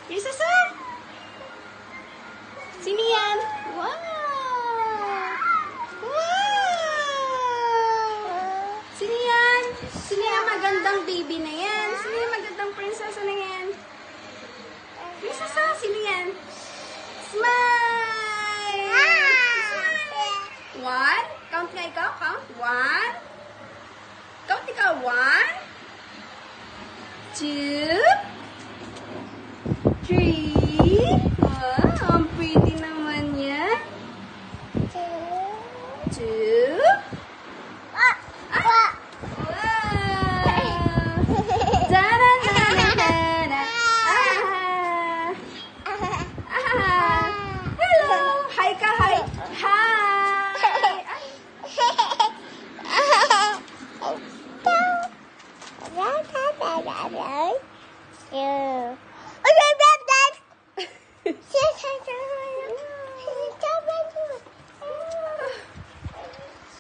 Prinsesa? Sino yan? Wow! Wow! Sino yan? Sino yung magandang baby na yan? Sino yung magandang prinsesa na yan? Prinsesa, sino yan? Smile! Smile! One. Count nga ikaw. Count. One. Count ikaw. One. Two.